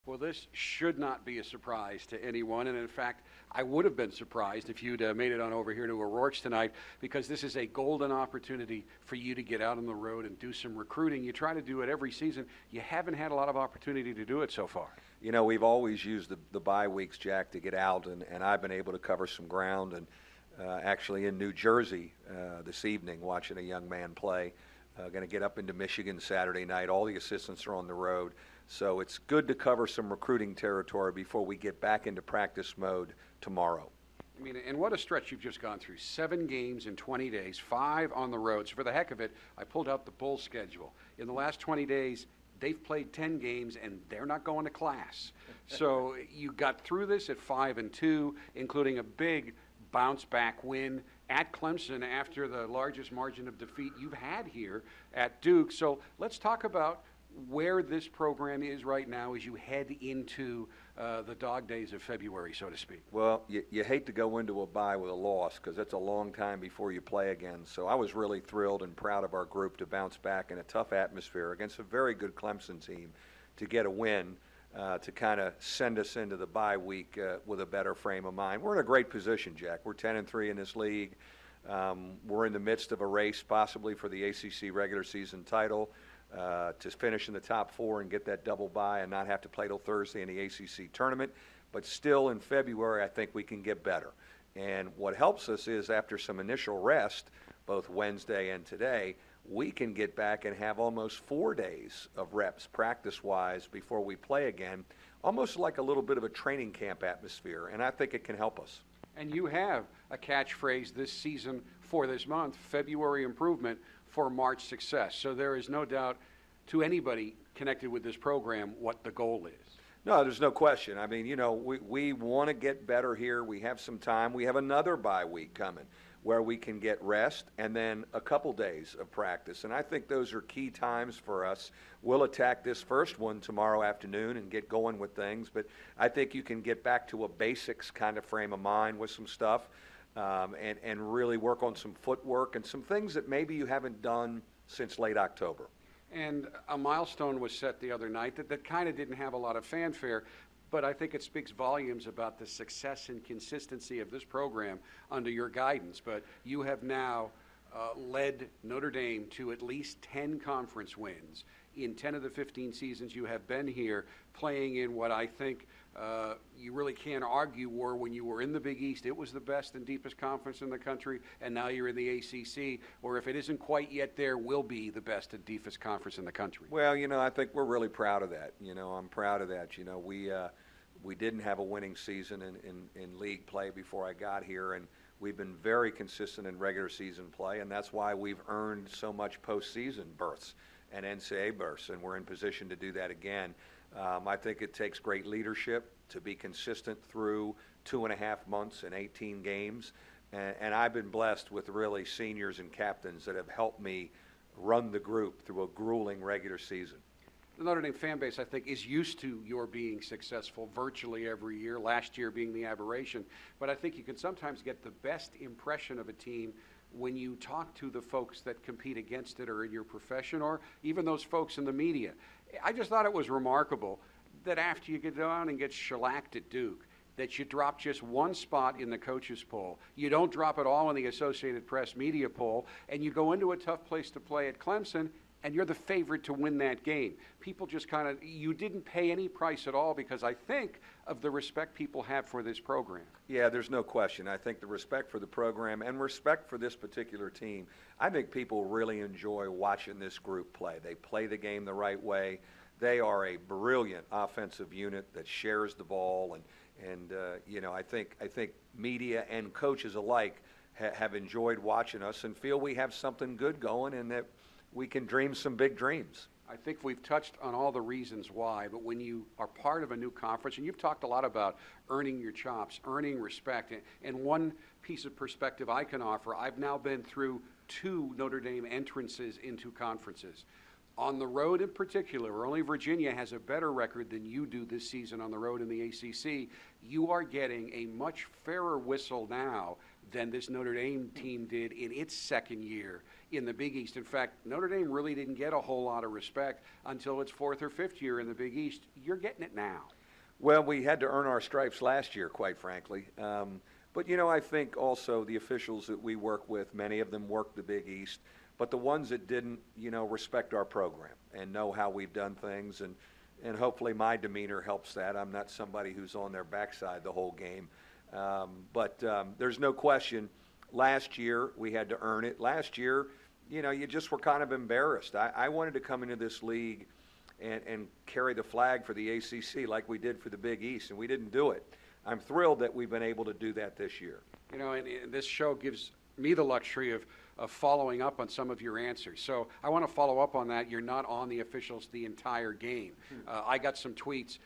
Well, this should not be a surprise to anyone, and in fact, I would have been surprised if you'd made it on over here to O'Rourke's tonight, because this is a golden opportunity for you to get out on the road and do some recruiting. You try to do it every season. You haven't had a lot of opportunity to do it so far. You know, we've always used the bye weeks, Jack, to get out, and I've been able to cover some ground, and actually in New Jersey this evening watching a young man play. Going to get up into Michigan Saturday night. All the assistants are on the road. So it's good to cover some recruiting territory before we get back into practice mode tomorrow. I mean, and what a stretch you've just gone through. 7 games in 20 days, 5 on the road. So for the heck of it, I pulled out the Bulls schedule. In the last 20 days, they've played 10 games, and they're not going to class. So you got through this at 5-2, including a big bounce-back win at Clemson after the largest margin of defeat you've had here at Duke. So let's talk about where this program is right now as you head into the dog days of February, so to speak. Well, you hate to go into a bye with a loss because it's a long time before you play again. So I was really thrilled and proud of our group to bounce back in a tough atmosphere against a very good Clemson team to get a win. To kind of send us into the bye week with a better frame of mind. We're in a great position, Jack. We're 10-3 in this league. We're in the midst of a race possibly for the ACC regular season title to finish in the top 4 and get that double bye and not have to play till Thursday in the ACC tournament. But still in February, I think we can get better. And what helps us is after some initial rest, both Wednesday and today, we can get back and have almost 4 days of reps practice-wise before we play again, almost like a little bit of a training camp atmosphere, and I think it can help us. And you have a catchphrase this season for this month, February improvement for March success. So there is no doubt to anybody connected with this program what the goal is. No, there's no question. I mean, you know, we want to get better here. We have some time. We have another bye week coming where we can get rest and then a couple days of practice. And I think those are key times for us. We'll attack this first one tomorrow afternoon and get going with things. But I think you can get back to a basics kind of frame of mind with some stuff and really work on some footwork and some things that maybe you haven't done since late October. And a milestone was set the other night that kind of didn't have a lot of fanfare, but I think it speaks volumes about the success and consistency of this program under your guidance. But you have now led Notre Dame to at least 10 conference wins in 10 of the 15 seasons you have been here, playing in what I think you really can't argue were when you were in the Big East. It was the best and deepest conference in the country, and now you're in the ACC, or if it isn't quite yet there, will be the best and deepest conference in the country. Well, you know, I think we're really proud of that. You know, I'm proud of that. You know, we didn't have a winning season in league play before I got here, and we've been very consistent in regular season play, and that's why we've earned so much postseason berths and NCAA berths, and we're in position to do that again. I think it takes great leadership to be consistent through 2.5 months and 18 games, and I've been blessed with really seniors and captains that have helped me run the group through a grueling regular season. The Notre Dame fan base, I think, is used to your being successful virtually every year, last year being the aberration. But I think you can sometimes get the best impression of a team when you talk to the folks that compete against it or in your profession or even those folks in the media. I just thought it was remarkable that after you get down and get shellacked at Duke, that you drop just one spot in the coaches poll. You don't drop it all in the Associated Press media poll, and you go into a tough place to play at Clemson, and you're the favorite to win that game. People just kind of, you didn't pay any price at all because I think of the respect people have for this program. Yeah, there's no question. I think the respect for the program and respect for this particular team, I think people really enjoy watching this group play. They play the game the right way. They are a brilliant offensive unit that shares the ball, and you know, I think media and coaches alike have enjoyed watching us and feel we have something good going and that we can dream some big dreams. I think we've touched on all the reasons why, but when you are part of a new conference, and you've talked a lot about earning your chops, earning respect, and one piece of perspective I can offer, I've now been through 2 Notre Dame entrances into conferences. On the road in particular, where only Virginia has a better record than you do this season on the road in the ACC, you are getting a much fairer whistle now than this Notre Dame team did in its second year in the Big East. In fact, Notre Dame really didn't get a whole lot of respect until its 4th or 5th year in the Big East. You're getting it now. Well, we had to earn our stripes last year, quite frankly. But, I think also the officials that we work with, many of them work the Big East, but the ones that didn't, respect our program and know how we've done things, and hopefully my demeanor helps that. I'm not somebody who's on their backside the whole game. But there's no question, last year we had to earn it. Last year, you just were kind of embarrassed. I wanted to come into this league and carry the flag for the ACC like we did for the Big East, and we didn't do it. I'm thrilled that we've been able to do that this year. And this show gives me the luxury of following up on some of your answers. So I want to follow up on that. You're not on the officials the entire game. I got some tweets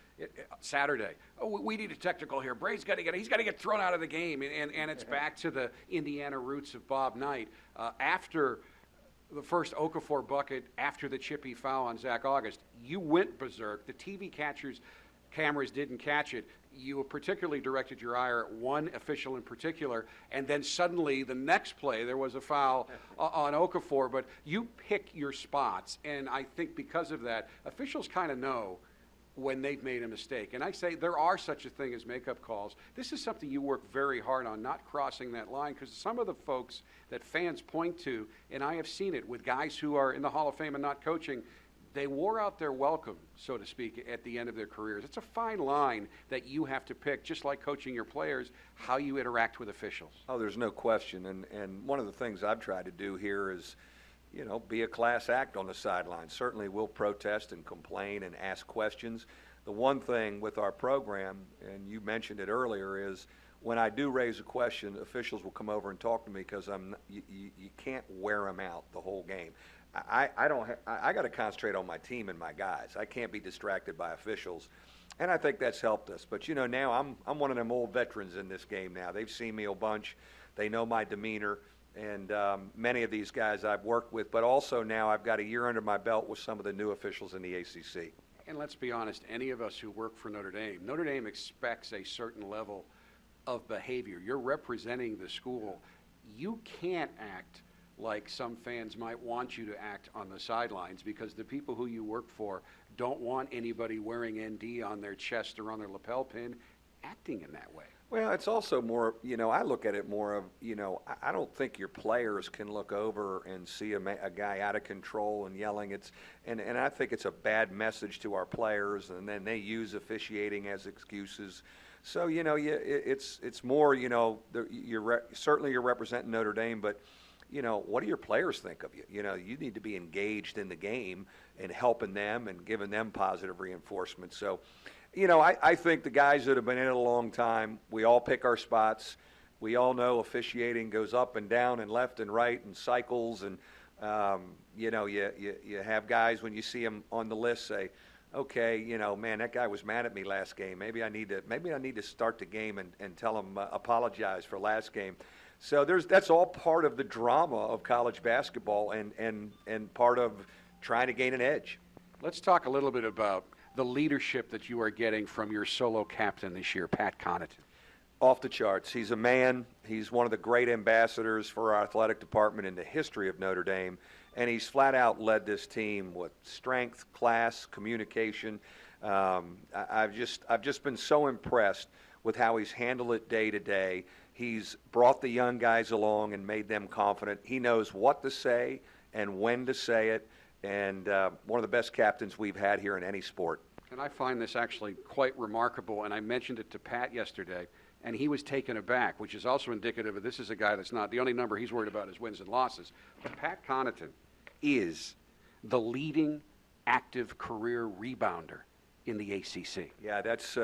Saturday. Oh, we need a technical here. Bray's got to get thrown out of the game. And it's back to the Indiana roots of Bob Knight. After the first Okafor bucket, after the chippy foul on Zach August, you went berserk. The TV cameras didn't catch it. You particularly directed your ire at one official in particular, and then suddenly the next play there was a foul on Okafor. But you pick your spots, and I think because of that, officials kind of know when they've made a mistake. And I say there are such a thing as makeup calls. This is something you work very hard on, not crossing that line, because some of the folks that fans point to, and I have seen it with guys who are in the Hall of Fame and not coaching, they wore out their welcome, so to speak, at the end of their careers. It's a fine line that you have to pick, just like coaching your players, how you interact with officials. Oh, there's no question. And one of the things I've tried to do here is, be a class act on the sideline. Certainly we'll protest and complain and ask questions. The one thing with our program, and you mentioned it earlier, is when I do raise a question, officials will come over and talk to me because you can't wear them out the whole game. I got to concentrate on my team and my guys. I can't be distracted by officials, and I think that's helped us. But now I'm one of them old veterans in this game now. They've seen me a bunch. They know my demeanor, and many of these guys I've worked with. But also now I've got a year under my belt with some of the new officials in the ACC. And let's be honest, any of us who work for Notre Dame expects a certain level of behavior. You're representing the school. You can't act like some fans might want you to act on the sidelines, because the people who you work for don't want anybody wearing ND on their chest or on their lapel pin acting in that way. Well, it's also more, I look at it more of, I don't think your players can look over and see a guy out of control and yelling. And I think it's a bad message to our players, and then they use officiating as excuses. So, it's more, certainly you're representing Notre Dame, but what do your players think of you? You need to be engaged in the game and helping them and giving them positive reinforcement. So, I think the guys that have been in it a long time, we all pick our spots. We all know officiating goes up and down and left and right and cycles. And, you have guys when you see them on the list say, okay, man, that guy was mad at me last game. Maybe I need to start the game and tell him apologize for last game. So that's all part of the drama of college basketball and part of trying to gain an edge. Let's talk a little bit about the leadership that you are getting from your solo captain this year, Pat Connaughton. Off the charts. He's a man. He's one of the great ambassadors for our athletic department in the history of Notre Dame, and he's flat out led this team with strength, class, communication. I've just been so impressed with how he's handled it day to day. He's brought the young guys along and made them confident. He knows what to say and when to say it, and one of the best captains we've had here in any sport. And I find this actually quite remarkable, and I mentioned it to Pat yesterday, and he was taken aback, which is also indicative of this is a guy that's not, the only number he's worried about is wins and losses. But Pat Connaughton is the leading active career rebounder in the ACC. Yeah, that's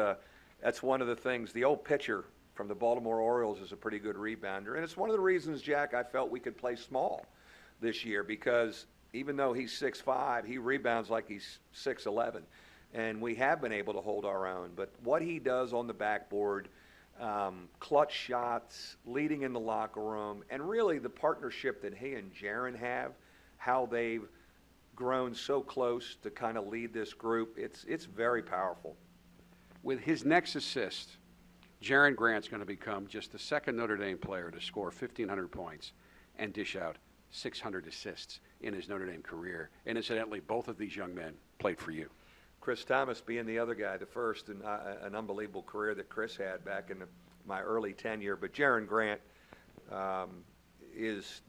one of the things. The old pitcher from the Baltimore Orioles is a pretty good rebounder. And it's one of the reasons, Jack, I felt we could play small this year, because even though he's 6'5", he rebounds like he's 6'11". And we have been able to hold our own. But what he does on the backboard, clutch shots, leading in the locker room, and really the partnership that he and Jaren have, how they've grown so close to kind of lead this group, it's very powerful. With his next assist, Jaren Grant's going to become just the second Notre Dame player to score 1,500 points and dish out 600 assists in his Notre Dame career. And incidentally, both of these young men played for you. Chris Thomas being the other guy, the first, and an unbelievable career that Chris had back in my early tenure. But Jaron Grant is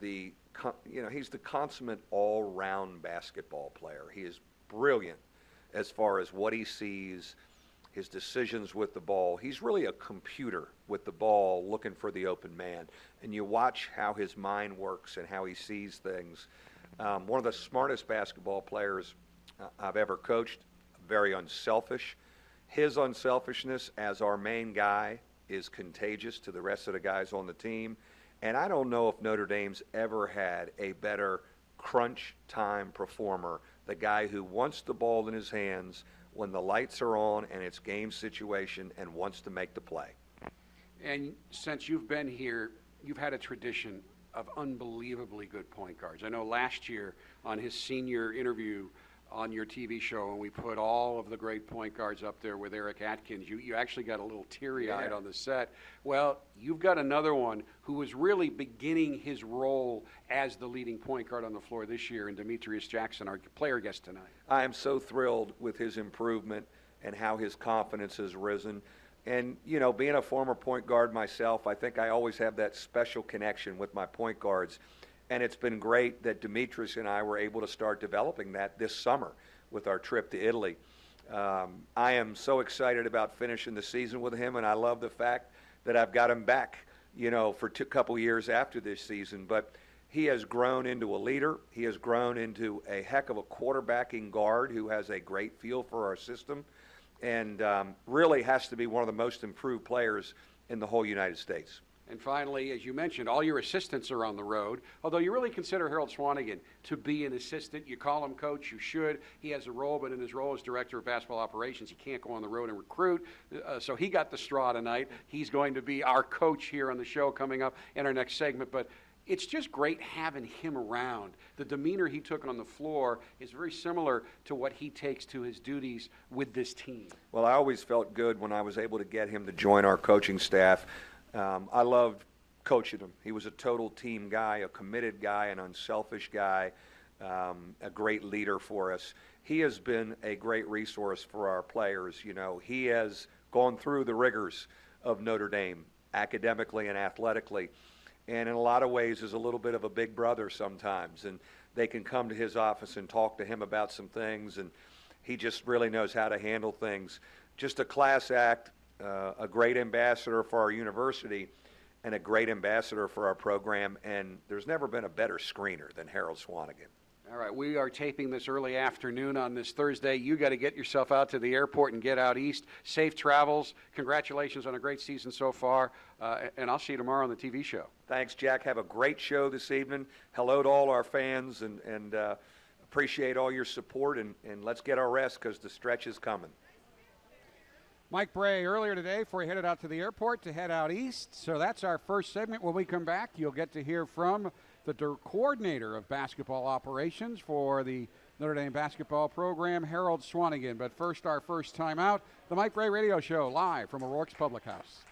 he's the consummate all-round basketball player. He is brilliant as far as what he sees, his decisions with the ball. He's really a computer with the ball looking for the open man. And you watch how his mind works and how he sees things. One of the smartest basketball players I've ever coached, very unselfish. His unselfishness as our main guy is contagious to the rest of the guys on the team. And I don't know if Notre Dame's ever had a better crunch time performer, the guy who wants the ball in his hands when the lights are on and it's game situation and wants to make the play. And since you've been here, you've had a tradition of unbelievably good point guards. I know last year on his senior interview on your TV show, and we put all of the great point guards up there with Eric Atkins, you actually got a little teary-eyed on the set. Well, you've got another one who is really beginning his role as the leading point guard on the floor this year, in Demetrius Jackson, our player guest tonight. I am so thrilled with his improvement and how his confidence has risen. And, being a former point guard myself, I think I always have that special connection with my point guards. And it's been great that Demetrius and I were able to start developing that this summer with our trip to Italy. I am so excited about finishing the season with him, and I love the fact that I've got him back, for a couple years after this season. But he has grown into a leader. He has grown into a heck of a quarterbacking guard who has a great feel for our system, and really has to be one of the most improved players in the whole United States. And finally, as you mentioned, all your assistants are on the road, although you really consider Harold Swanagan to be an assistant. You call him coach, you should. He has a role, but in his role as director of basketball operations, he can't go on the road and recruit. So he got the straw tonight. He's going to be our coach here on the show coming up in our next segment. But it's just great having him around. The demeanor he took on the floor is very similar to what he takes to his duties with this team. Well, I always felt good when I was able to get him to join our coaching staff. I loved coaching him. He was a total team guy, a committed guy, an unselfish guy, a great leader for us. He has been a great resource for our players. He has gone through the rigors of Notre Dame, academically and athletically, and in a lot of ways is a little bit of a big brother sometimes. And they can come to his office and talk to him about some things, and he just really knows how to handle things. Just a class act. A great ambassador for our university and a great ambassador for our program, and there's never been a better screener than Harold Swanagan. All right, we are taping this early afternoon on this Thursday. You got to get yourself out to the airport and get out east. Safe travels. Congratulations on a great season so far, and I'll see you tomorrow on the TV show. Thanks, Jack. Have a great show this evening. Hello to all our fans, and appreciate all your support, and let's get our rest because the stretch is coming. Mike Brey earlier today before he headed out to the airport to head out east. So that's our first segment. When we come back, you'll get to hear from the coordinator of basketball operations for the Notre Dame basketball program, Harold Swanagan. But first, our first time out, the Mike Brey Radio Show, live from O'Rourke's Public House.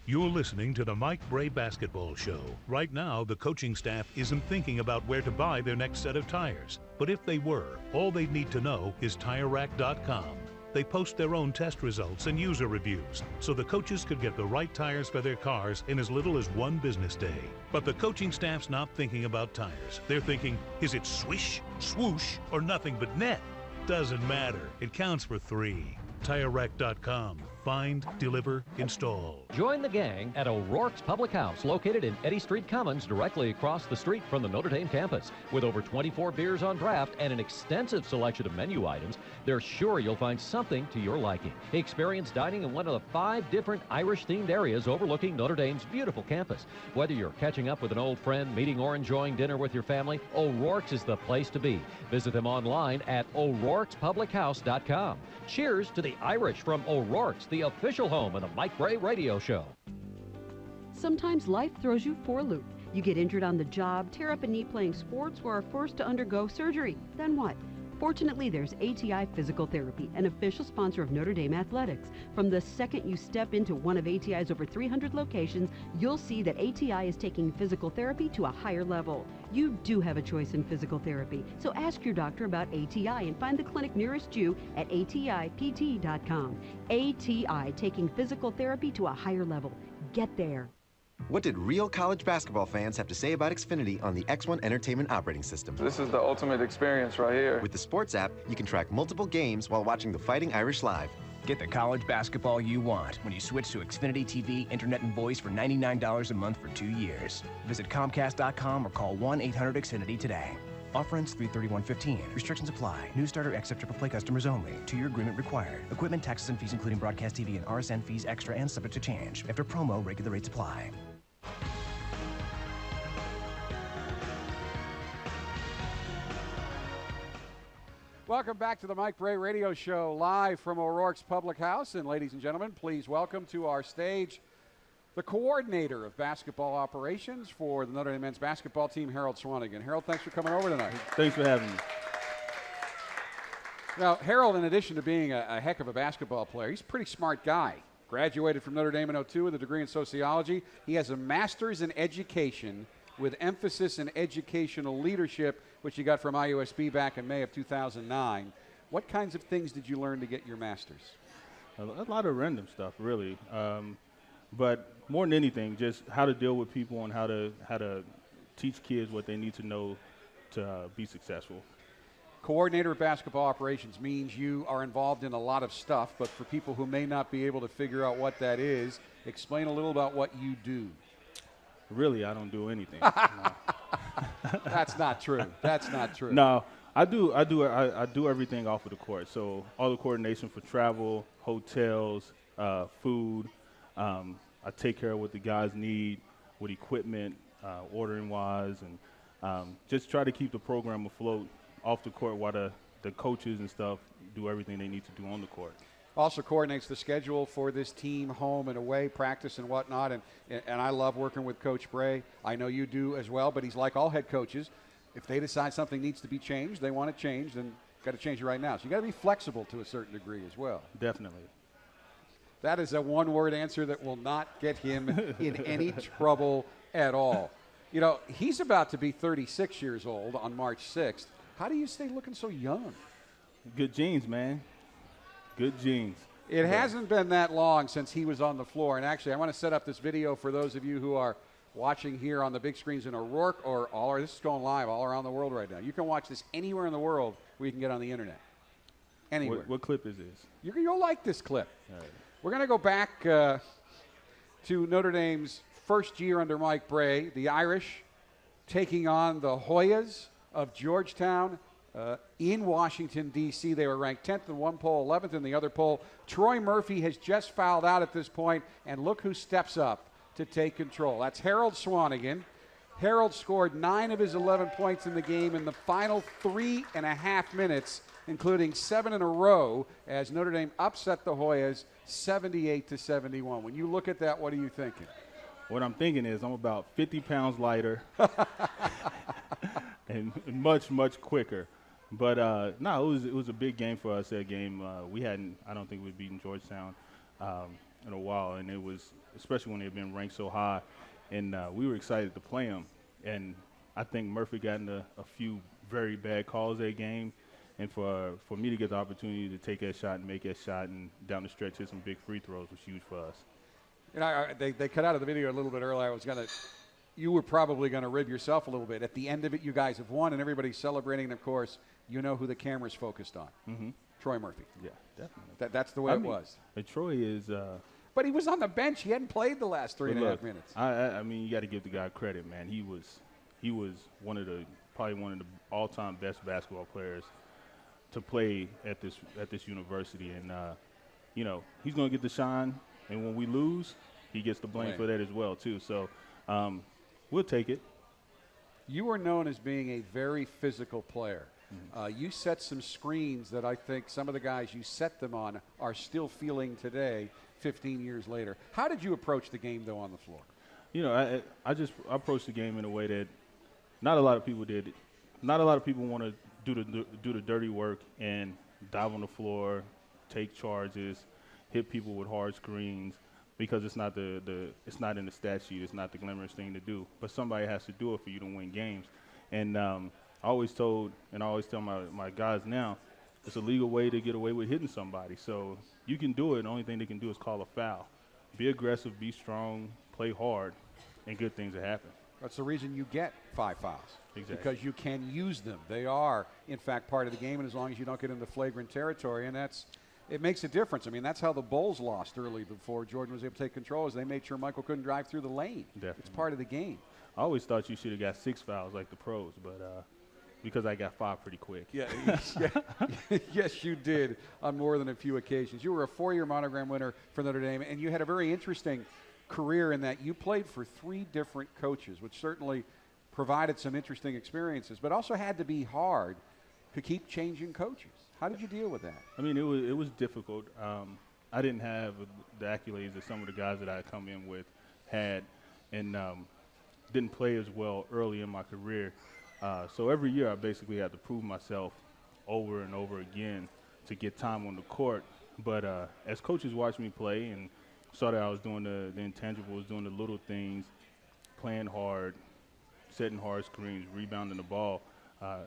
You're listening to the Mike Brey Basketball Show. Right now, the coaching staff isn't thinking about where to buy their next set of tires. But if they were, all they'd need to know is TireRack.com. They post their own test results and user reviews, so the coaches could get the right tires for their cars in as little as one business day. But the coaching staff's not thinking about tires. They're thinking, is it swish, swoosh, or nothing but net? Doesn't matter. It counts for 3. TireRack.com. Find, deliver, install. Join the gang at O'Rourke's Public House, located in Eddy Street Commons, directly across the street from the Notre Dame campus. With over 24 beers on draft and an extensive selection of menu items, they're sure you'll find something to your liking. Experience dining in one of the 5 different Irish-themed areas overlooking Notre Dame's beautiful campus. Whether you're catching up with an old friend, meeting or enjoying dinner with your family, O'Rourke's is the place to be. Visit them online at o'rourkespublichouse.com. Cheers to the Irish from O'Rourke's, the official home of the Mike Brey Radio Show. Sometimes life throws you for a loop. You get injured on the job, tear up a knee playing sports, or are forced to undergo surgery. Then what? Fortunately, there's ATI Physical Therapy, an official sponsor of Notre Dame Athletics. From the second you step into one of ATI's over 300 locations, you'll see that ATI is taking physical therapy to a higher level. You do have a choice in physical therapy, so ask your doctor about ATI and find the clinic nearest you at atipt.com. ATI, taking physical therapy to a higher level. Get there. What did real college basketball fans have to say about Xfinity on the X1 Entertainment operating system? This is the ultimate experience right here. With the Sports app, you can track multiple games while watching the Fighting Irish live. Get the college basketball you want when you switch to Xfinity TV, Internet, and voice for $99 a month for 2 years. Visit Comcast.com or call 1-800-XFINITY today. Offer ends 3/31/15. Restrictions apply. New starter X triple play customers only. 2-year agreement required. Equipment, taxes, and fees including broadcast TV and RSN fees extra and subject to change. After promo, regular rates apply. Welcome back to the Mike Brey Radio Show, live from O'Rourke's Public House. And ladies and gentlemen, please welcome to our stage the coordinator of basketball operations for the Notre Dame men's basketball team, Harold Swanagan. Harold, thanks for coming over tonight. Thanks for having me. Now, Harold, in addition to being a heck of a basketball player, he's a pretty smart guy. Graduated from Notre Dame in 2002 with a degree in sociology. He has a master's in education with emphasis in educational leadership, which he got from IUSB back in May of 2009. What kinds of things did you learn to get your master's? A lot of random stuff, really. But more than anything, just how to deal with people and how to teach kids what they need to know to be successful. Coordinator of basketball operations means you are involved in a lot of stuff, but for people who may not be able to figure out what that is, explain a little about what you do. Really, I don't do anything. That's not true. That's not true. No, I do everything off of the court. So all the coordination for travel, hotels, food. I take care of what the guys need with equipment, ordering wise, and just try to keep the program afloat off the court while the coaches and stuff do everything they need to do on the court. Also coordinates the schedule for this team, home and away, practice and whatnot. And I love working with Coach Brey. I know you do as well, but he's like all head coaches. If they decide something needs to be changed, they want it changed, then got to change it right now. So you got to be flexible to a certain degree as well. Definitely. That is a one-word answer that will not get him in any trouble at all. You know, he's about to be 36 years old on March 6th. How do you stay looking so young? Good genes, man. Good genes. It hasn't been that long since he was on the floor. And actually, I want to set up this video for those of you who are watching here on the big screens in O'Rourke or this is going live all around the world right now. You can watch this anywhere in the world where you can get on the internet. Anywhere. What clip is this? You'll like this clip. All right. We're going to go back to Notre Dame's first year under Mike Brey, the Irish taking on the Hoyas of Georgetown in Washington, D.C. They were ranked 10th in one poll, 11th in the other poll. Troy Murphy has just fouled out at this point, and look who steps up to take control. That's Harold Swanagan. Harold scored 9 of his 11 points in the game in the final 3.5 minutes, including 7 in a row, as Notre Dame upset the Hoyas 78-71. When you look at that, what are you thinking? What I'm thinking is I'm about 50 pounds lighter and much, much quicker. But, no, it was a big game for us, that game. I don't think we'd beaten Georgetown in a while, and it was, especially when they've been ranked so high. And we were excited to play them. And I think Murphy got into a few very bad calls that game. And for me to get the opportunity to take that shot and make that shot and down the stretch hit some big free throws was huge for us. You know, they cut out of the video a little bit earlier. You were probably going to rib yourself a little bit. At the end of it, you guys have won, and everybody's celebrating. And, of course, you know who the camera's focused on. Mm-hmm. Troy Murphy. Yeah, definitely. That's the way it was. Troy is but he was on the bench. He hadn't played the last 3.5 minutes. I mean, you got to give the guy credit, man. He was probably one of the all-time best basketball players to play at this university, and you know, he's going to get the shine. And when we lose, he gets the blame for that as well too. So we'll take it. You are known as being a very physical player. Mm-hmm. You set some screens that I think some of the guys you set them on are still feeling today, 15 years later. How did you approach the game, though, on the floor? You know, I approached the game in a way that not a lot of people did. Not a lot of people want to do the dirty work and dive on the floor, take charges, hit people with hard screens, because it's not it's not in the stat sheet, it's not the glamorous thing to do. But somebody has to do it for you to win games. And I always tell my guys now, it's a legal way to get away with hitting somebody. So you can do it. The only thing they can do is call a foul. Be aggressive, be strong, play hard, and good things will happen. That's the reason you get 5 fouls. Exactly. Because you can use them. They are, in fact, part of the game, and as long as you don't get into flagrant territory, and it makes a difference. I mean, that's how the Bulls lost early before Jordan was able to take control, is they made sure Michael couldn't drive through the lane. Definitely. It's part of the game. I always thought you should have got 6 fouls like the pros, but because I got 5 pretty quick. Yeah, yes, you did on more than a few occasions. You were a 4-year monogram winner for Notre Dame, and you had a very interesting career in that you played for 3 different coaches, which certainly provided some interesting experiences, but also had to be hard to keep changing coaches. How did you deal with that? I mean, it was difficult. I didn't have the accolades that some of the guys that I come in with had, and didn't play as well early in my career. So every year I basically had to prove myself over and over again to get time on the court. But as coaches watched me play and saw that I was doing the intangibles, doing the little things, playing hard, setting hard screens, rebounding the ball,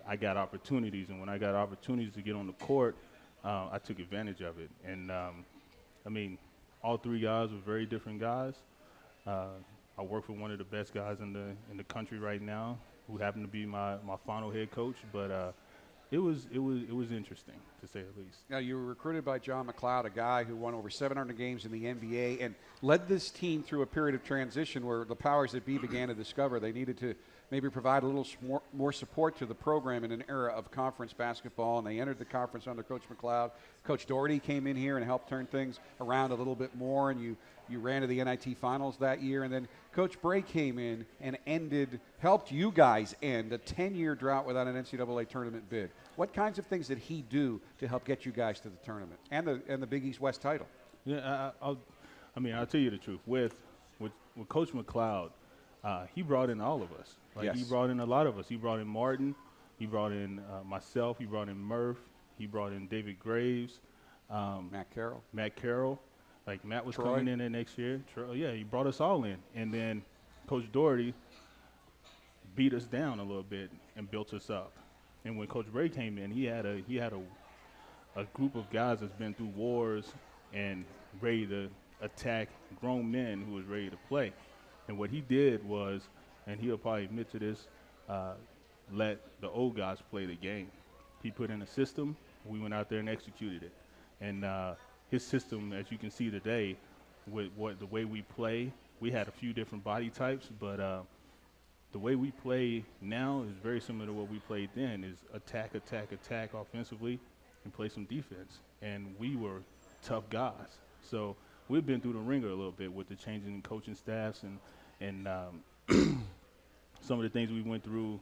I got opportunities. And when I got opportunities to get on the court, I took advantage of it. And, I mean, all 3 guys were very different guys. I work for one of the best guys in the country right now, who happened to be my final head coach. But it was interesting, to say the least. Now, you were recruited by John McLeod, a guy who won over 700 games in the NBA and led this team through a period of transition where the powers that be began to discover they needed to maybe provide a little more support to the program in an era of conference basketball, and they entered the conference under Coach McLeod. Coach Doherty came in here and helped turn things around a little bit more, and you ran to the NIT finals that year, and then Coach Brey came in and helped you guys end a 10-year drought without an NCAA tournament bid. What kinds of things did he do to help get you guys to the tournament and the Big East West title? Yeah, I'll tell you the truth. With Coach McLeod, he brought in all of us. Yes. He brought in a lot of us. He brought in Martin. He brought in myself. He brought in Murph. He brought in David Graves. Matt Carroll. Like, Matt was Troy. coming in there next year. Yeah, he brought us all in. And then Coach Doherty beat us down a little bit and built us up. And when Coach Brey came in, he had a group of guys that's been through wars and ready to attack grown men who was ready to play. And what he did was, and he'll probably admit to this, let the old guys play the game. He put in a system. We went out there and executed it. And his system, as you can see today, with the way we play, we had a few different body types, but the way we play now is very similar to what we played then, is attack offensively and play some defense. And we were tough guys. So we've been through the ringer a little bit with the changing coaching staffs and some of the things we went through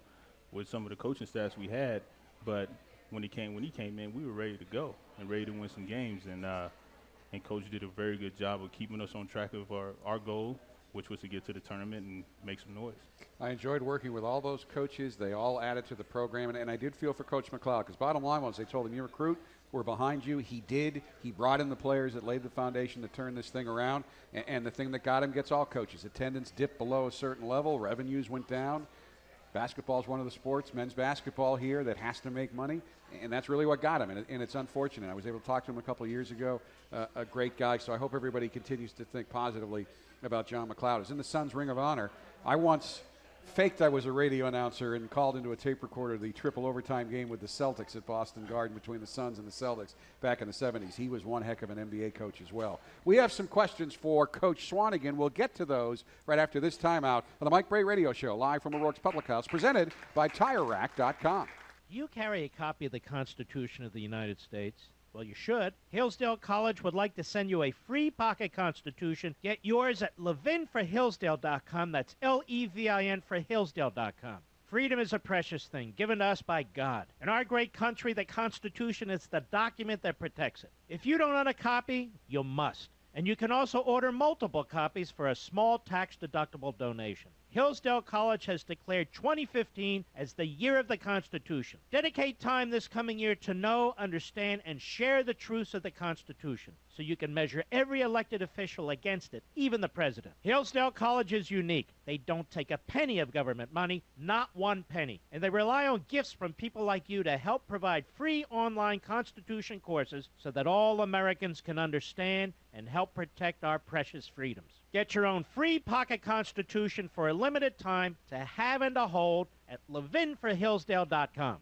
with some of the coaching staffs we had. But when he came in, we were ready to go and ready to win some games. And Coach did a very good job of keeping us on track of our goal, which was to get to the tournament and make some noise. I enjoyed working with all those coaches. They all added to the program, and I did feel for Coach McLeod, because bottom line was they told him, you recruit, we're behind you. He did. He brought in the players that laid the foundation to turn this thing around, and the thing that got him gets all coaches. Attendance dipped below a certain level. Revenues went down. Basketball is one of the sports, men's basketball here, that has to make money, and that's really what got him, and it's unfortunate. I was able to talk to him a couple of years ago, a great guy, so I hope everybody continues to think positively about John McLeod. He's in the Suns Ring of Honor. I once faked I was a radio announcer and called into a tape recorder the triple overtime game with the Celtics at Boston Garden between the Suns and the Celtics back in the 70s. He was one heck of an NBA coach as well. We have some questions for Coach Swanagan. We'll get to those right after this timeout on the Mike Brey Radio Show, live from O'Rourke's Public House, presented by TireRack.com. Do you carry a copy of the Constitution of the United States? Well, you should. Hillsdale College would like to send you a free pocket Constitution. Get yours at levinforhillsdale.com. That's Levin for Hillsdale.com. Freedom is a precious thing given to us by God. In our great country, the Constitution is the document that protects it. If you don't own a copy, you must. And you can also order multiple copies for a small tax-deductible donation. Hillsdale College has declared 2015 as the year of the Constitution. Dedicate time this coming year to know, understand, and share the truths of the Constitution so you can measure every elected official against it, even the president. Hillsdale College is unique. They don't take a penny of government money, not one penny. And they rely on gifts from people like you to help provide free online Constitution courses so that all Americans can understand and help protect our precious freedoms. Get your own free pocket Constitution for a limited time to have and to hold at levinforhillsdale.com.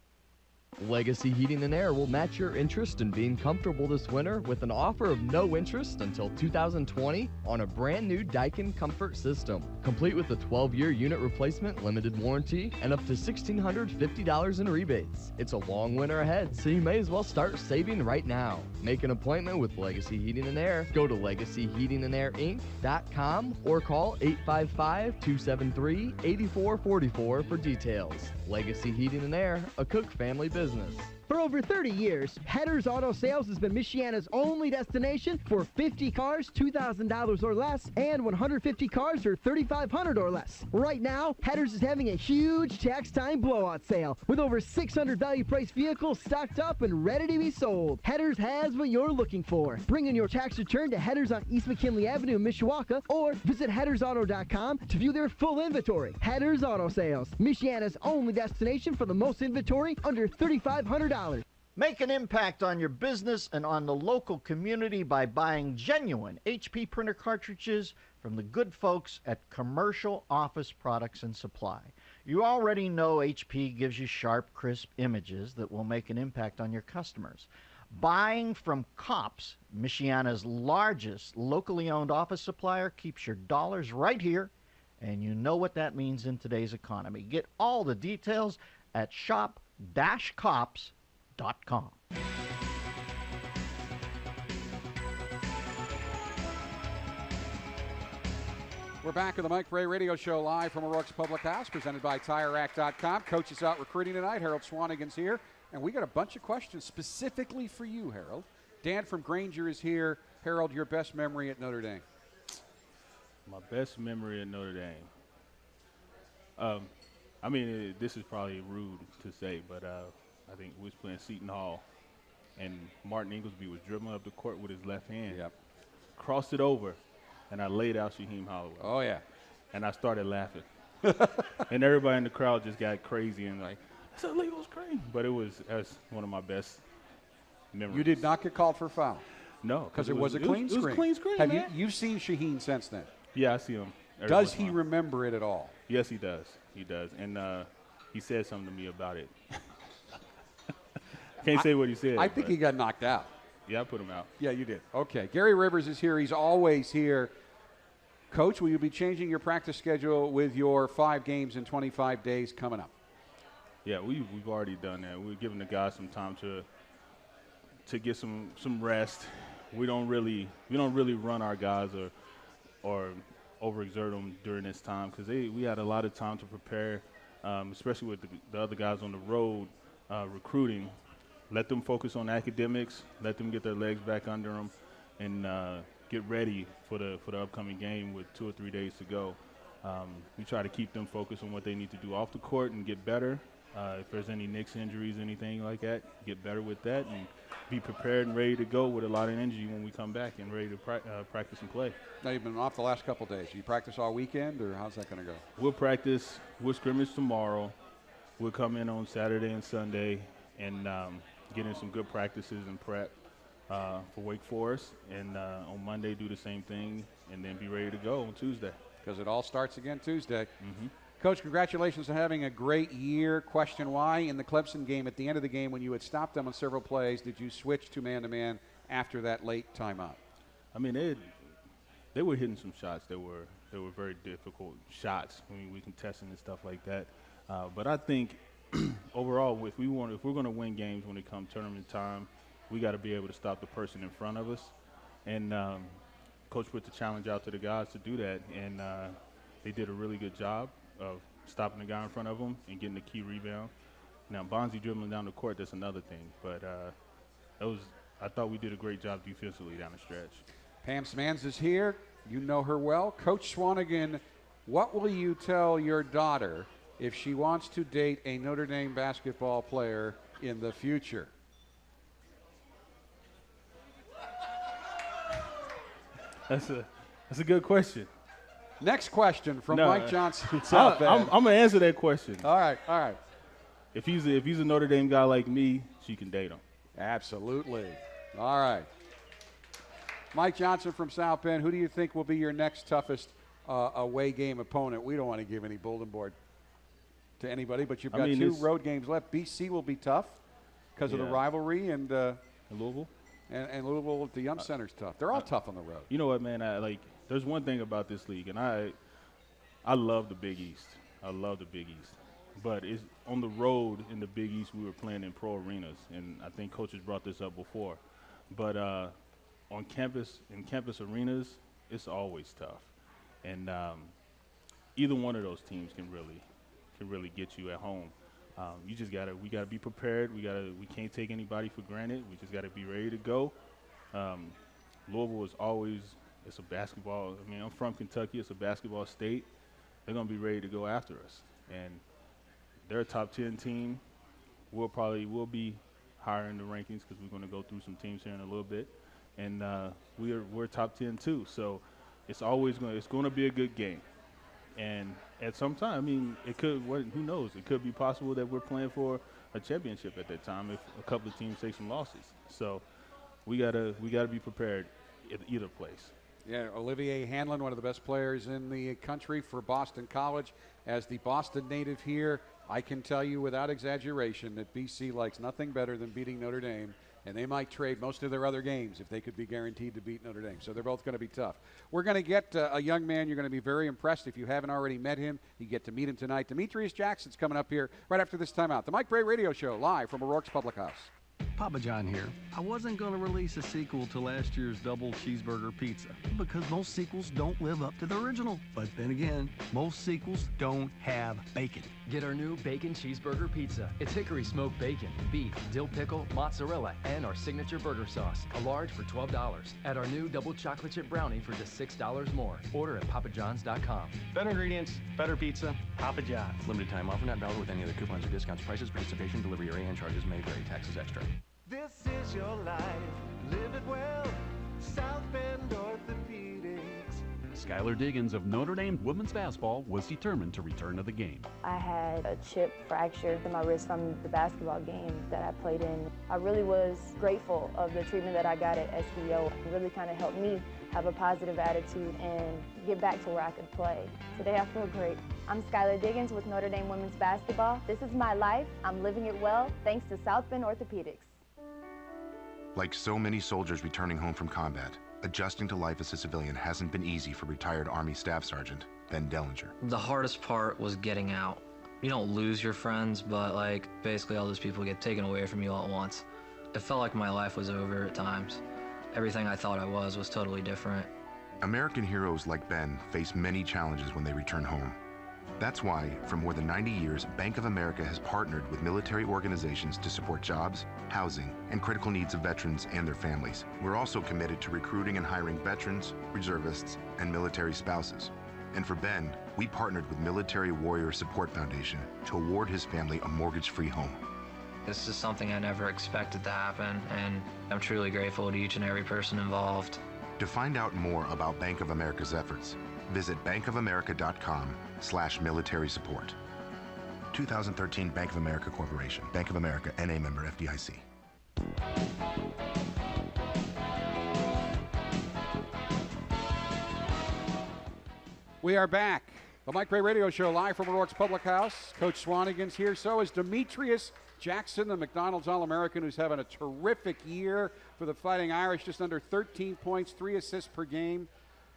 Legacy Heating and Air will match your interest in being comfortable this winter with an offer of no interest until 2020 on a brand new Daikin Comfort System, complete with a 12-year unit replacement limited warranty and up to $1,650 in rebates. It's a long winter ahead, so you may as well start saving right now. Make an appointment with Legacy Heating and Air. Go to legacyheatingandairinc.com or call 855-273-8444 for details. Legacy Heating and Air, a Cook family business. For over 30 years, Header's Auto Sales has been Michiana's only destination for 50 cars, $2,000 or less, and 150 cars or $3,500 or less. Right now, Header's is having a huge tax time blowout sale with over 600 value-priced vehicles stocked up and ready to be sold. Header's has what you're looking for. Bring in your tax return to Header's on East McKinley Avenue in Mishawaka or visit HeadersAuto.com to view their full inventory. Header's Auto Sales, Michiana's only destination for the most inventory under $3,500. Make an impact on your business and on the local community by buying genuine HP printer cartridges from the good folks at Commercial Office Products and Supply. You already know HP gives you sharp, crisp images that will make an impact on your customers. Buying from COPS, Michiana's largest locally owned office supplier, keeps your dollars right here, and you know what that means in today's economy. Get all the details at shop-cops.com. We're back at the Mike Brey Radio Show live from O'Rourke's Public House, presented by TireRack.com. Coach is out recruiting tonight. Harold Swanagan's here. And we got a bunch of questions specifically for you, Harold. Dan from Granger is here. Harold, your best memory at Notre Dame? My best memory at Notre Dame. This is probably rude to say, but I think we was playing Seton Hall, and Martin Inglesby was dribbling up the court with his left hand. Yep. Crossed it over, and I laid out Shaheem Holloway. Oh, yeah. And I started laughing. And everybody in the crowd just got crazy and like, that's a legal screen. But that's one of my best memories. You did not get called for a foul? No. Because it was a clean screen. It was a clean screen, You've seen Shaheen since then? Yeah, I see him. Does he remember it at all? Yes, he does. He does. And he said something to me about it. Can't say what he said. I think he got knocked out. Yeah, I put him out. Yeah, you did. Okay. Gary Rivers is here. He's always here. Coach, will you be changing your practice schedule with your 5 games in 25 days coming up? Yeah, we've already done that. We're giving the guys some time to get some rest. We don't really run our guys or overexert them during this time because we had a lot of time to prepare, especially with the other guys on the road recruiting. Let them focus on academics. Let them get their legs back under them, and get ready for the upcoming game with 2 or 3 days to go. We try to keep them focused on what they need to do off the court and get better. If there's any nicks, injuries, anything like that, get better with that and be prepared and ready to go with a lot of energy when we come back and ready to practice and play. Now, you've been off the last couple of days. You practice all weekend, or how's that going to go? We'll practice. We'll scrimmage tomorrow. We'll come in on Saturday and Sunday and get in some good practices and prep for Wake Forest. And on Monday, do the same thing and then be ready to go on Tuesday. Because it all starts again Tuesday. Mm-hmm. Coach, congratulations on having a great year. Question, why in the Clemson game, at the end of the game, when you had stopped them on several plays, did you switch to man-to-man after that late timeout? I mean, they were hitting some shots that were very difficult shots. I mean, we contesting and stuff like that. But I think overall, if we're going to win games when it comes tournament time, we got to be able to stop the person in front of us. And Coach put the challenge out to the guys to do that, and they did a really good job of stopping the guy in front of them and getting the key rebound. Now, Bonzi dribbling down the court, that's another thing. But I thought we did a great job defensively down the stretch. Pam Smans is here. You know her well. Coach Swanagan What will you tell your daughter if she wants to date a Notre Dame basketball player in the future? That's a good question. Next question from Mike Johnson. I'm going to answer that question. All right. If he's a Notre Dame guy like me, she can date him. Absolutely. All right. Mike Johnson from South Bend, who do you think will be your next toughest away game opponent? We don't want to give any bulletin board to anybody, but you've got 2 road games left. BC will be tough because of the rivalry, and Louisville. And Louisville at the Yum Center's tough. They're all tough on the road. You know what, man? There's one thing about this league, and I love the Big East. I love the Big East. But it's on the road in the Big East, we were playing in pro arenas, and I think coaches brought this up before. But on campus, in campus arenas, it's always tough. And either one of those teams can really get you at home. We gotta be prepared. We can't take anybody for granted. We just gotta be ready to go. Louisville is always, it's a basketball. I mean, I'm from Kentucky. It's a basketball state. They're gonna be ready to go after us, and they're a top 10 team. We'll be higher in the rankings because we're gonna go through some teams here in a little bit, and we're top 10 too. So it's gonna be a good game. And at some time, I mean, who knows? It could be possible that we're playing for a championship at that time if a couple of teams take some losses. So we gotta be prepared at either place. Yeah, Olivier Hanlon, one of the best players in the country for Boston College. As the Boston native here, I can tell you without exaggeration that BC likes nothing better than beating Notre Dame, and they might trade most of their other games if they could be guaranteed to beat Notre Dame. So they're both going to be tough. We're going to get a young man you're going to be very impressed. If you haven't already met him, you get to meet him tonight. Demetrius Jackson's coming up here right after this timeout. The Mike Brey Radio Show, live from O'Rourke's Public House. Papa John here. I wasn't going to release a sequel to last year's double cheeseburger pizza because most sequels don't live up to the original. But then again, most sequels don't have bacon. Get our new bacon cheeseburger pizza. It's hickory smoked bacon, beef, dill pickle, mozzarella, and our signature burger sauce. A large for $12. Add our new double chocolate chip brownie for just $6 more. Order at papajohns.com. Better ingredients, better pizza, Papa John's. Limited time offer not valid with any other coupons or discounts. Prices, participation, delivery, area, and charges may vary. Taxes extra. This is your life. Live it well. South Bend Orthopedics. Skylar Diggins of Notre Dame women's basketball was determined to return to the game. I had a chip fracture in my wrist from the basketball game that I played in. I really was grateful of the treatment that I got at SBO. It really kind of helped me have a positive attitude and get back to where I could play. Today I feel great. I'm Skylar Diggins with Notre Dame women's basketball. This is my life. I'm living it well thanks to South Bend Orthopedics. Like so many soldiers returning home from combat, adjusting to life as a civilian hasn't been easy for retired Army Staff Sergeant Ben Dellinger. The hardest part was getting out. You don't lose your friends, but basically all those people get taken away from you all at once. It felt like my life was over at times. Everything I thought I was totally different. American heroes like Ben face many challenges when they return home. That's why, for more than 90 years, Bank of America has partnered with military organizations to support jobs, housing, and critical needs of veterans and their families. We're also committed to recruiting and hiring veterans, reservists, and military spouses. And for Ben, we partnered with Military Warrior Support Foundation to award his family a mortgage-free home. This is something I never expected to happen, and I'm truly grateful to each and every person involved. To find out more about Bank of America's efforts, visit bankofamerica.com/military support. 2013 Bank of America Corporation. Bank of America, N.A. member FDIC. We are back. The Mike Brey Radio Show, live from O'Rourke's Public House. Coach Swanagan's here. So is Demetrius Jackson, the McDonald's All-American, who's having a terrific year for the Fighting Irish, just under 13 points, 3 assists per game.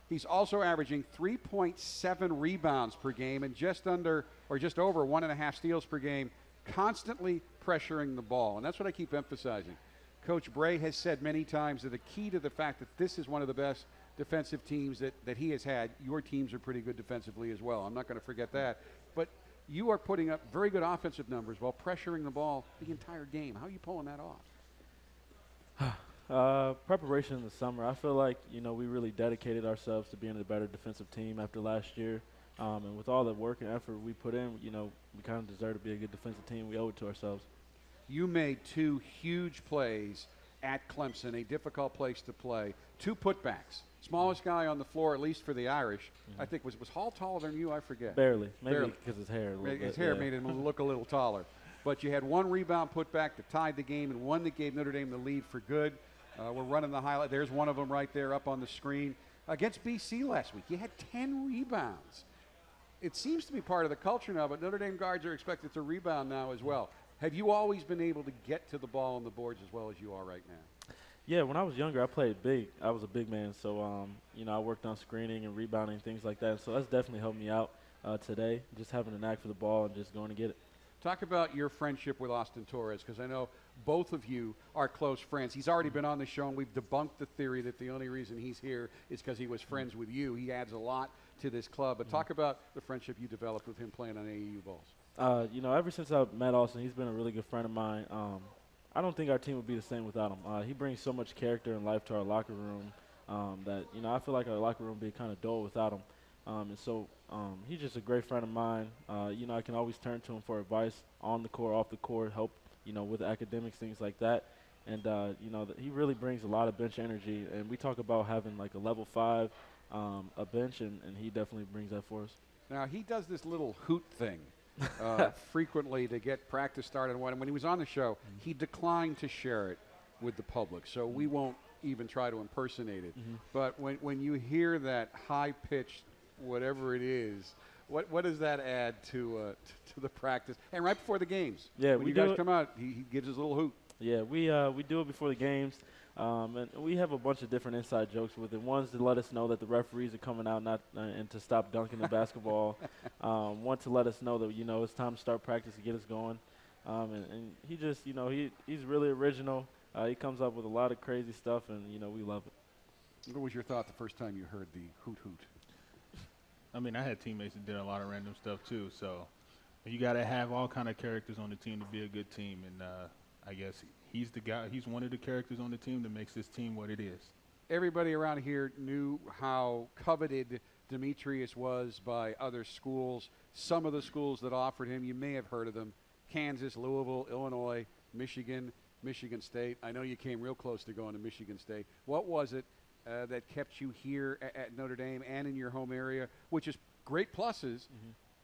He's also averaging 3.7 rebounds per game and just over 1.5 steals per game, constantly pressuring the ball. And that's what I keep emphasizing. Coach Brey has said many times that the key to the fact that this is one of the best defensive teams that he has had, your teams are pretty good defensively as well. I'm not going to forget that. But you are putting up very good offensive numbers while pressuring the ball the entire game. How are you pulling that off? Preparation in the summer. I feel like, we really dedicated ourselves to being a better defensive team after last year. And with all the work and effort we put in, we kind of deserve to be a good defensive team. We owe it to ourselves. You made 2 huge plays at Clemson, a difficult place to play. 2 putbacks. Smallest guy on the floor, at least for the Irish. I think was Hall taller than you? I forget. Barely. Maybe because his hair. His hair made him look a little taller. But you had 1 rebound putback that tied the game and one that gave Notre Dame the lead for good. We're running the highlight. There's one of them right there up on the screen. Against BC last week, you had 10 rebounds. It seems to be part of the culture now, but Notre Dame guards are expected to rebound now as well. Have you always been able to get to the ball on the boards as well as you are right now? Yeah, when I was younger, I played big. I was a big man, so I worked on screening and rebounding, things like that. So that's definitely helped me out today, just having a knack for the ball and just going to get it. Talk about your friendship with Austin Torres, because I know both of you are close friends. He's already been on the show, and we've debunked the theory that the only reason he's here is because he was friends with you. He adds a lot to this club. But talk about the friendship you developed with him playing on AAU balls. Ever since I met Austin, he's been a really good friend of mine. I don't think our team would be the same without him. He brings so much character and life to our locker room that, I feel like our locker room would be kind of dull without him. He's just a great friend of mine. I can always turn to him for advice on the court, off the court, help, with academics, things like that. And, he really brings a lot of bench energy. And we talk about having like a level 5 a bench, and he definitely brings that for us. Now, he does this little hoot thing frequently to get practice started. And when he was on the show, he declined to share it with the public. So we won't even try to impersonate it. But when you hear that high-pitched whatever it is, what does that add to the practice? And right before the games, yeah, when you guys come out, he gives his little hoot. Yeah, we do it before the games, and we have a bunch of different inside jokes with it. One's to let us know that the referees are coming out and to stop dunking the basketball. One to let us know that it's time to start practice to get us going. And he just he's really original. He comes up with a lot of crazy stuff, and we love it. What was your thought the first time you heard the hoot hoot? I mean, I had teammates that did a lot of random stuff too. So you got to have all kind of characters on the team to be a good team. And I guess he's the guy. He's one of the characters on the team that makes this team what it is. Everybody around here knew how coveted Demetrius was by other schools. Some of the schools that offered him, you may have heard of them: Kansas, Louisville, Illinois, Michigan, Michigan State. I know you came real close to going to Michigan State. What was it that kept you here at Notre Dame and in your home area, which is great pluses,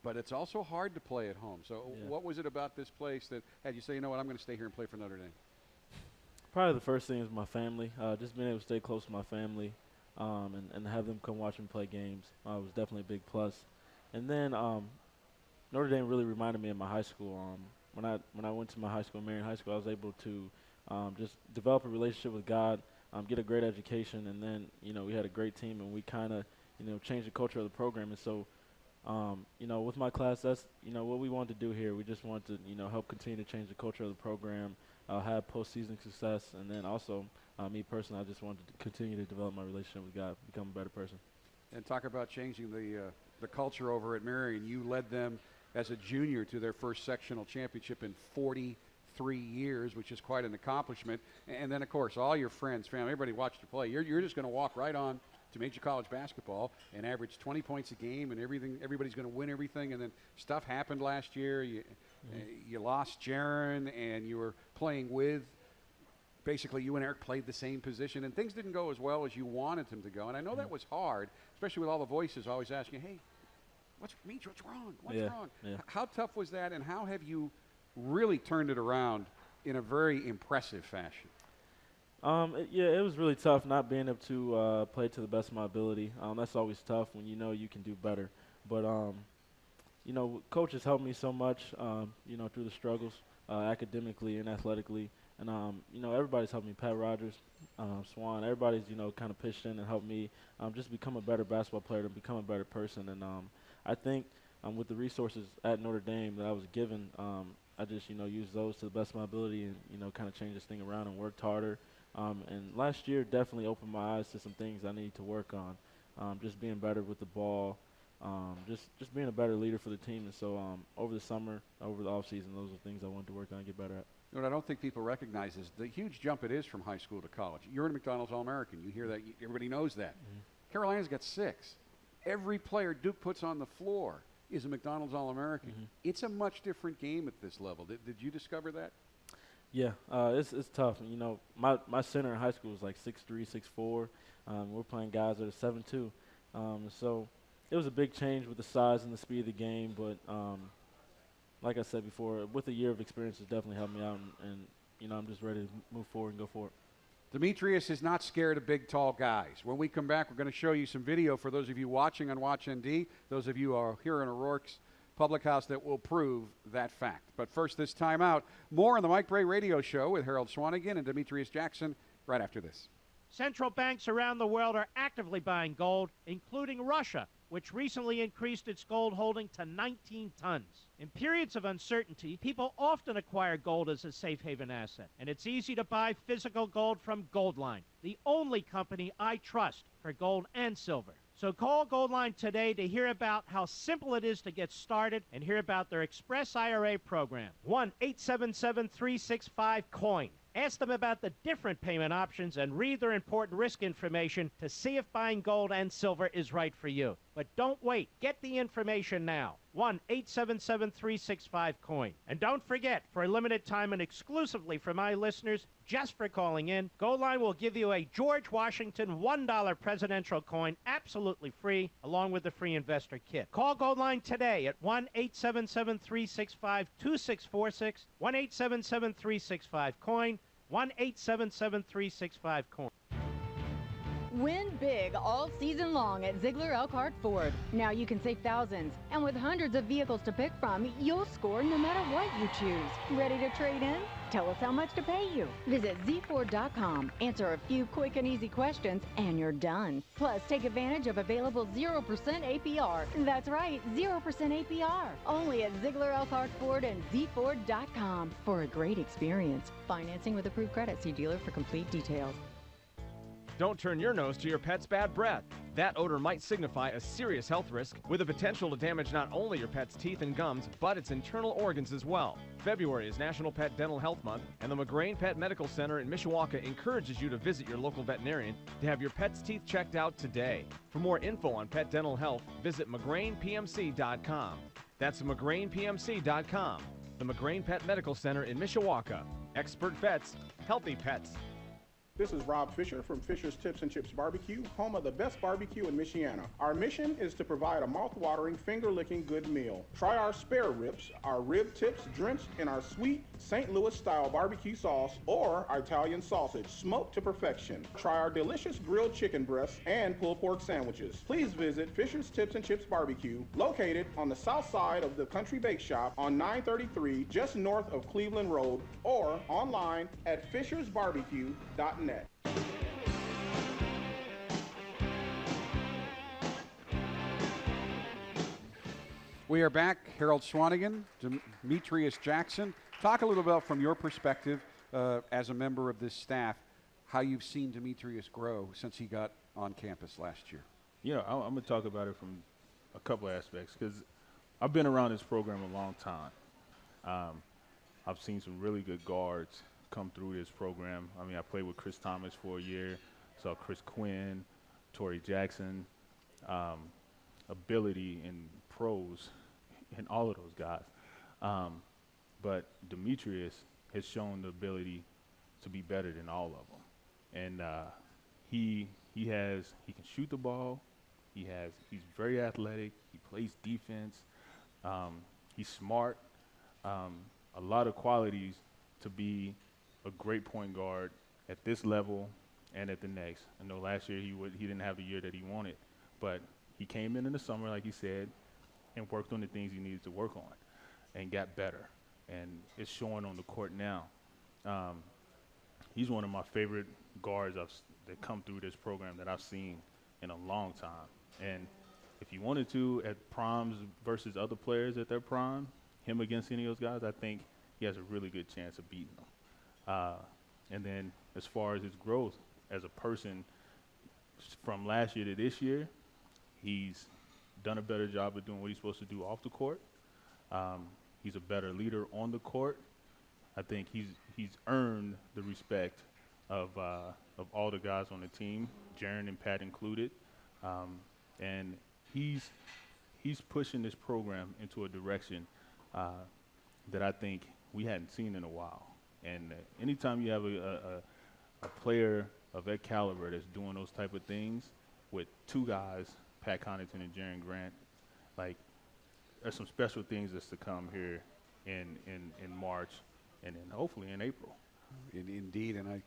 but it's also hard to play at home. So what was it about this place that had you say, you know what, I'm going to stay here and play for Notre Dame? Probably the first thing is my family. Just being able to stay close to my family and have them come watch me play games was definitely a big plus. And then Notre Dame really reminded me of my high school. When I went to my high school, Marion High School, I was able to just develop a relationship with God, get a great education, and then, we had a great team, and we kind of, changed the culture of the program. And so, with my class, that's, what we wanted to do here. We just wanted to, help continue to change the culture of the program, have postseason success, and then also, me personally, I just wanted to continue to develop my relationship with God, become a better person. And talk about changing the culture over at Marion. You led them as a junior to their first sectional championship in 43 years, which is quite an accomplishment. And then, of course, all your friends, family, everybody watched you play. You're just going to walk right on to major college basketball and average 20 points a game and everything. Everybody's going to win everything. And then stuff happened last year. You lost Jaron, and you were playing with. Basically, you and Eric played the same position, and things didn't go as well as you wanted them to go. And I know that was hard, especially with all the voices always asking, hey, what's wrong? What's wrong? Yeah. How tough was that, and how have you really turned it around in a very impressive fashion? It was really tough not being able to play to the best of my ability. That's always tough when you can do better. But, coaches helped me so much, through the struggles academically and athletically. And, everybody's helped me. Pat Rogers, Swan, everybody's, kind of pitched in and helped me just become a better basketball player, to become a better person. And I think with the resources at Notre Dame that I was given, I just, used those to the best of my ability and, kind of changed this thing around and worked harder. And last year definitely opened my eyes to some things I need to work on, just being better with the ball, just being a better leader for the team. And so over the summer, over the offseason, those are things I wanted to work on and get better at. What I don't think people recognize is the huge jump it is from high school to college. You're a McDonald's All-American. You hear that. Everybody knows that. Carolina's got 6. every player Duke puts on the floor is a McDonald's All-American. It's a much different game at this level. Did you discover that? Yeah, it's tough. You know, my center in high school was like 6'3", 6'4". We're playing guys that are 7'2". So it was a big change with the size and the speed of the game. But like I said before, with a year of experience, it's definitely helped me out. And you know, I'm just ready to move forward and go for it. Demetrius is not scared of big, tall guys. When we come back, we're going to show you some video for those of you watching on WatchND, those of you who are here in O'Rourke's Public House that will prove that fact. But first, this time out, more on the Mike Brey Radio Show with Harold Swanagan and Demetrius Jackson right after this. Central banks around the world are actively buying gold, including Russia, which recently increased its gold holding to 19 tons. In periods of uncertainty, people often acquire gold as a safe haven asset, and it's easy to buy physical gold from Goldline, the only company I trust for gold and silver. So call Goldline today to hear about how simple it is to get started and hear about their Express IRA program. 1-877-365-COIN. Ask them about the different payment options and read their important risk information to see if buying gold and silver is right for you. But don't wait. Get the information now. 1-877-365-COIN. And don't forget, for a limited time and exclusively for my listeners, just for calling in, Goldline will give you a George Washington $1 presidential coin absolutely free, along with the free investor kit. Call Goldline today at 1-877-365-2646, 1-877-365-COIN, 1-877-365-COIN. Win big all season long at Ziegler Elkhart Ford. Now you can save thousands, and with hundreds of vehicles to pick from, you'll score no matter what you choose. Ready to trade in? Tell us how much to pay you. Visit zford.com, answer a few quick and easy questions, and you're done. Plus, take advantage of available 0% APR. That's right, 0% APR. Only at Ziegler Elkhart Ford and zford.com for a great experience. Financing with approved credit. See dealer for complete details. Don't turn your nose to your pet's bad breath. That odor might signify a serious health risk with the potential to damage not only your pet's teeth and gums, but its internal organs as well. February is National Pet Dental Health Month, and the McGrain Pet Medical Center in Mishawaka encourages you to visit your local veterinarian to have your pet's teeth checked out today. For more info on pet dental health, visit McGrainPMC.com. That's McGrainPMC.com. The McGrain Pet Medical Center in Mishawaka. Expert vets, healthy pets. This is Rob Fisher from Fisher's Tips and Chips Barbecue, home of the best barbecue in Michiana. Our mission is to provide a mouth-watering, finger-licking good meal. Try our spare ribs, our rib tips drenched in our sweet St. Louis-style barbecue sauce, or our Italian sausage, smoked to perfection. Try our delicious grilled chicken breasts and pulled pork sandwiches. Please visit Fisher's Tips and Chips Barbecue, located on the south side of the Country Bake Shop on 933, just north of Cleveland Road, or online at fishersbarbecue.net. We are back. Harold Swanagan, Demetrius Jackson. Talk a little bit from your perspective as a member of this staff, how you've seen Demetrius grow since he got on campus last year. You know, I'm going to talk about it from a couple aspects because I've been around this program a long time. I've seen some really good guards come through this program. I mean, I played with Chris Thomas for a year, saw Chris Quinn, Torrey Jackson, ability in pros in all of those guys. But Demetrius has shown the ability to be better than all of them. And he can shoot the ball. He's very athletic. He plays defense. He's smart. A lot of qualities to be a great point guard at this level and at the next. I know last year he didn't have the year that he wanted, but he came in the summer, like he said, and worked on the things he needed to work on and got better. And it's showing on the court now. He's one of my favorite guards that come through this program that I've seen in a long time. And if you wanted to, at primes versus other players at their prime, him against any of those guys, I think he has a really good chance of beating them. And then as far as his growth as a person from last year to this year, he's done a better job of doing what he's supposed to do off the court. He's a better leader on the court. I think he's earned the respect of all the guys on the team, Jaren and Pat included. And he's pushing this program into a direction that I think we hadn't seen in a while. And anytime you have a player of that caliber that's doing those type of things with two guys, Pat Connaughton and Jaron Grant, like, there's some special things that's to come here in March and then hopefully in April. Indeed, and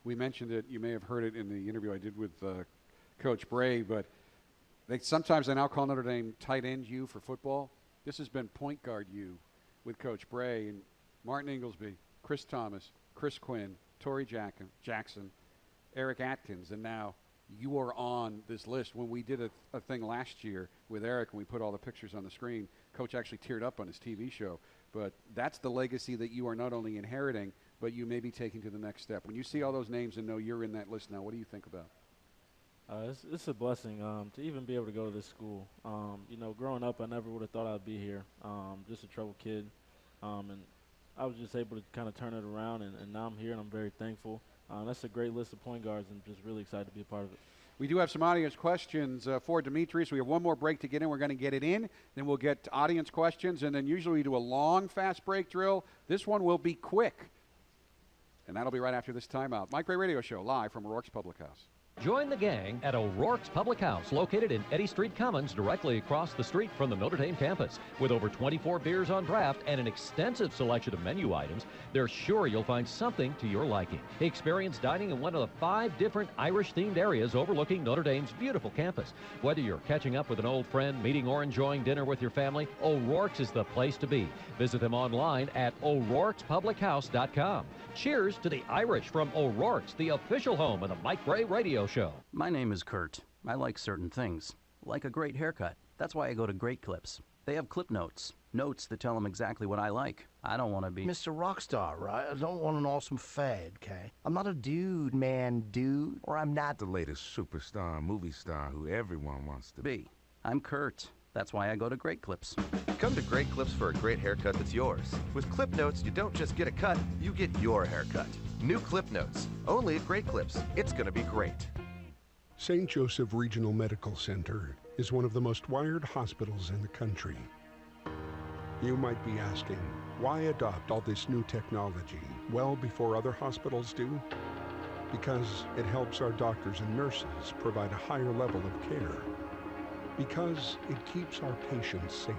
we mentioned it. You may have heard it in the interview I did with Coach Brey, but sometimes they now call Notre Dame tight end U for football. This has been point guard U with Coach Brey and Martin Inglesby, Chris Thomas, Chris Quinn, Torrey Jackson, Eric Atkins, and now you are on this list. When we did a thing last year with Eric and we put all the pictures on the screen, Coach actually teared up on his TV show. But that's the legacy that you are not only inheriting, but you may be taking to the next step. When you see all those names and know you're in that list now, what do you think about? It's a blessing to even be able to go to this school. You know, growing up, I never would have thought I'd be here. Just a troubled kid. And I was just able to kind of turn it around, and now I'm here, and I'm very thankful. That's a great list of point guards, and just really excited to be a part of it. We do have some audience questions for Demetrius. We have one more break to get in. We're going to get it in. Then we'll get audience questions, and then usually we do a long, fast break drill. This one will be quick, and that'll be right after this timeout. Mike Brey Radio Show, live from O'Rourke's Public House. Join the gang at O'Rourke's Public House, located in Eddy Street Commons, directly across the street from the Notre Dame campus. With over 24 beers on draft and an extensive selection of menu items, they're sure you'll find something to your liking. Experience dining in one of the 5 different Irish-themed areas overlooking Notre Dame's beautiful campus. Whether you're catching up with an old friend, meeting or enjoying dinner with your family, O'Rourke's is the place to be. Visit them online at o'rourkespublichouse.com. Cheers to the Irish from O'Rourke's, the official home of the Mike Brey Radio Show. My name is Kurt. I like certain things, like a great haircut. That's why I go to Great Clips. They have clip notes that tell them exactly what I like. I don't want to be Mr. Rockstar, right? I don't want an awesome fad, okay? I'm not a dude, man, dude. Or I'm not the latest superstar, movie star who everyone wants to be. I'm Kurt. That's why I go to Great Clips. Come to Great Clips for a great haircut that's yours. With Clip Notes, you don't just get a cut, you get your haircut. New Clip Notes, only at Great Clips. It's going to be great. St. Joseph Regional Medical Center is one of the most wired hospitals in the country. You might be asking, why adopt all this new technology well before other hospitals do? Because it helps our doctors and nurses provide a higher level of care. Because it keeps our patients safer.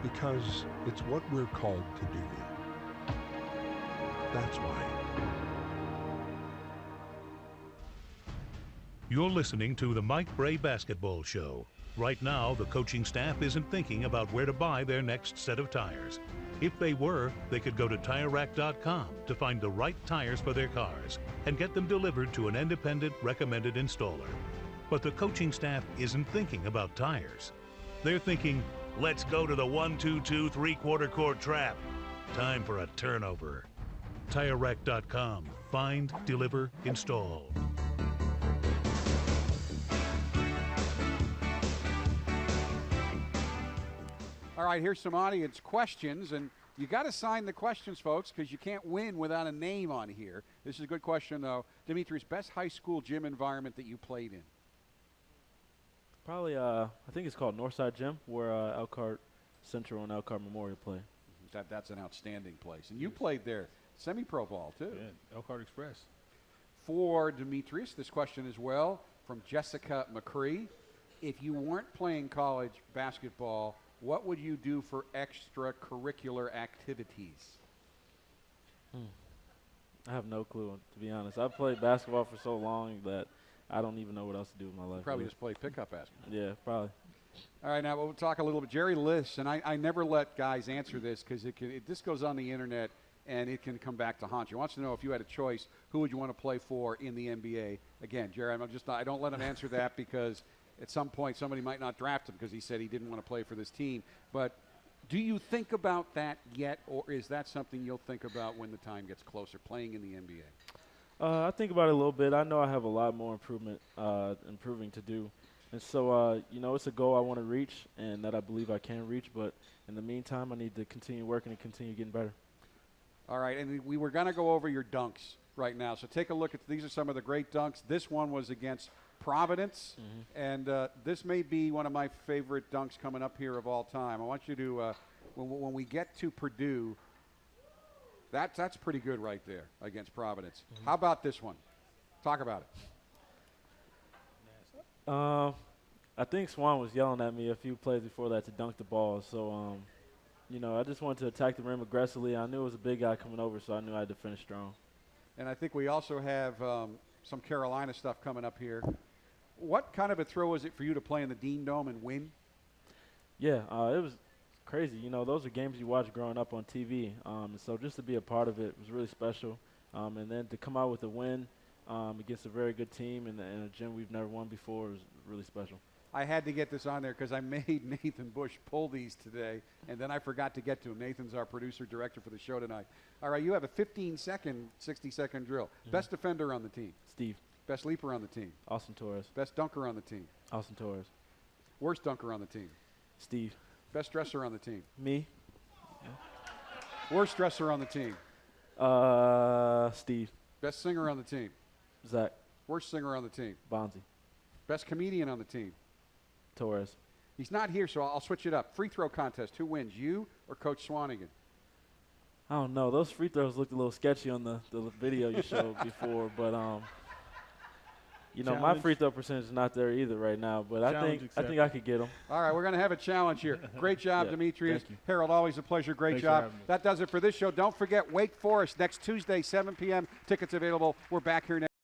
Because it's what we're called to do. That's why. You're listening to the Mike Brey Basketball Show. Right now, the coaching staff isn't thinking about where to buy their next set of tires. If they were, they could go to TireRack.com to find the right tires for their cars and get them delivered to an independent recommended installer. But the coaching staff isn't thinking about tires. They're thinking, let's go to the 1-2-2 3/4 quart trap. Time for a turnover. TireRack.com. Find, deliver, install. All right, here's some audience questions, and you got to sign the questions, folks, because you can't win without a name on here. This is a good question, though. Demetrius, best high school gym environment that you played in? Probably, I think it's called Northside Gym, where Elkhart Central and Elkhart Memorial play. That's an outstanding place. And you played there, semi-pro ball, too. Yeah, Elkhart Express. For Demetrius, this question as well from Jessica McCree. If you weren't playing college basketball, what would you do for extracurricular activities? I have no clue, to be honest. I've played basketball for so long that I don't even know what else to do with my life. Probably just play pickup basketball. Yeah, probably. All right, now we'll talk a little bit. Jerry Liss, and I never let guys answer this because this goes on the internet and it can come back to haunt you. He wants to know if you had a choice, who would you want to play for in the NBA? Again, Jerry, I don't let him answer that because at some point somebody might not draft him because he said he didn't want to play for this team. But do you think about that yet, or is that something you'll think about when the time gets closer, playing in the NBA? I think about it a little bit. I know I have a lot more improving to do. And so, it's a goal I want to reach and that I believe I can reach. But in the meantime, I need to continue working and continue getting better. All right, and we were going to go over your dunks right now. So take a look at these are some of the great dunks. This one was against Providence, and this may be one of my favorite dunks coming up here of all time. I want you to, when we get to Purdue, that's pretty good right there against Providence. How about this one? Talk about it. I think Swan was yelling at me a few plays before that to dunk the ball. So, I just wanted to attack the rim aggressively. I knew it was a big guy coming over, so I knew I had to finish strong. And I think we also have some Carolina stuff coming up here. What kind of a thrill was it for you to play in the Dean Dome and win? Yeah, it was crazy. Those are games you watch growing up on TV. And so just to be a part of it was really special. And then to come out with a win against a very good team in a gym we've never won before was really special. I had to get this on there because I made Nathan Bush pull these today, and then I forgot to get to him. Nathan's our producer-director for the show tonight. All right, you have a 15-second, 60-second drill. Best defender on the team? Steve. Best leaper on the team? Austin Torres. Best dunker on the team? Austin Torres. Worst dunker on the team? Steve. Best dresser on the team? Me. Yeah. Worst dresser on the team? Steve. Best singer on the team? Zach. Worst singer on the team? Bonzi. Best comedian on the team? Torres. He's not here, so I'll switch it up. Free throw contest. Who wins, you or Coach Swanagan? I don't know. Those free throws looked a little sketchy on the video you showed before, but my free throw percentage is not there either right now. But I think I could get them. All right, we're going to have a challenge here. Great job, Demetrius. Thank you. Harold, always a pleasure. Great job. That does it for this show. Don't forget Wake Forest next Tuesday, 7 p.m. Tickets available. We're back here next.